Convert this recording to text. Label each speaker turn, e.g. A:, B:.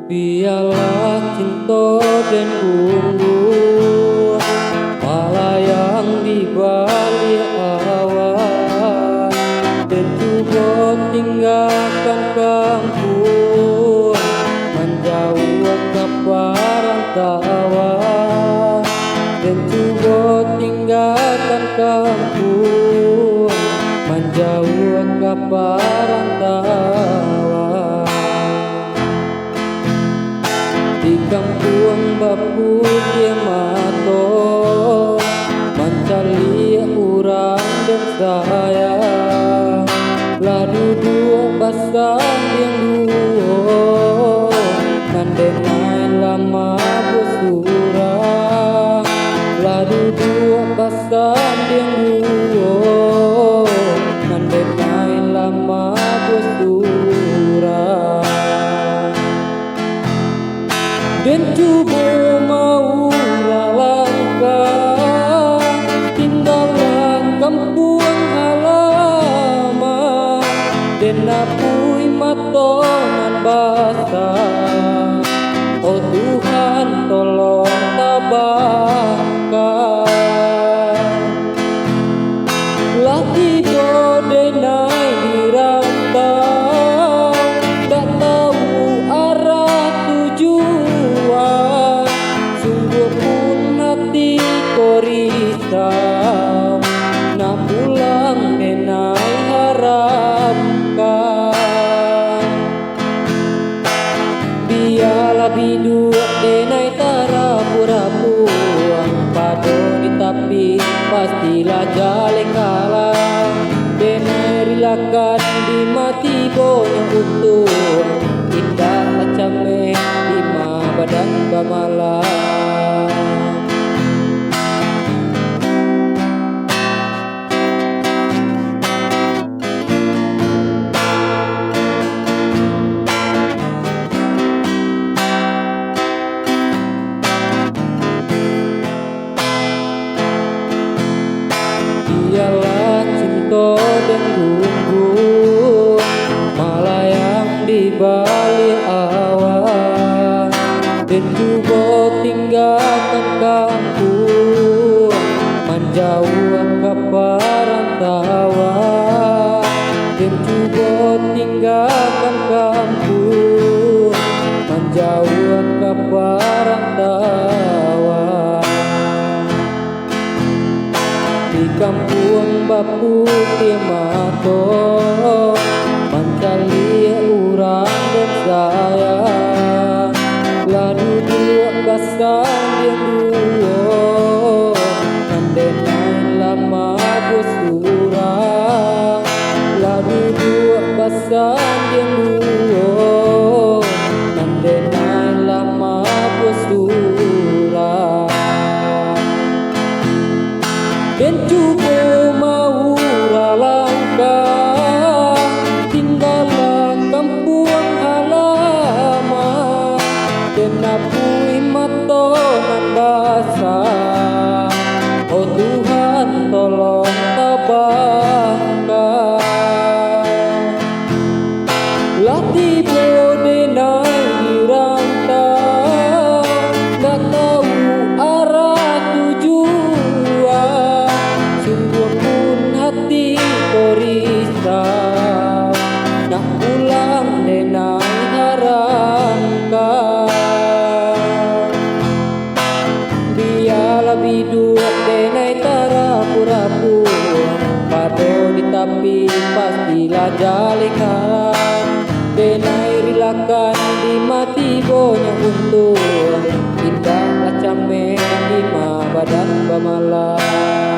A: Biarlah cinta dan unggu malayang di balik awan, dan juga tinggalkan kampung menjauh ke perantauan, dan juga tinggalkan kampung menjauh ke perantauan. Di kampung bapu dia mato mencari orang dan saya, lah duduk basah yang dua nandenai lama bersurang, lah duduk basah yang dua nandenai lama bersurang. Dan coba mau langkah tinggalan kampung halaman, dan apui matonan basah. Oh Tuhan tolong tabahkan, lagi dodenai dirantau, tak tahu arah tujuan, sungguh pun hati ko risau, nak pulang denai harapkan. Biarlah biduk denai tarapu-rapuang, pado di tapi pastilah jale kalah, denai rilakan di mati bonya utuh, indah macam di badan bamalam. Biarlah cinta dan unggu malayang di balik awan, dan juga tinggalkan kampung menjauh ke perantauan, dan juga tinggalkan kampung menjauh ke perantauan. Di kampung bapu dia mato mencari orang dan saya, lah duduk basah yang dua nandenai lama bersurang, lah duduk basah yang dua nandenai lama bersurang. Dan coba mau langkah tinggalan kampung halaman, dan apui matonan basah. Oh Tuhan tolong tabahkan, lah tiba denai dirantau, tak tahu arah tujuan, sungguh pun hati ko risau, nak pulang denai harapkan. Biarlah biduk denai tarapu-rapu, pado di tapi pastilah jalikan, denai rilakan di mati bonya untung, indah macam di badan bamalam.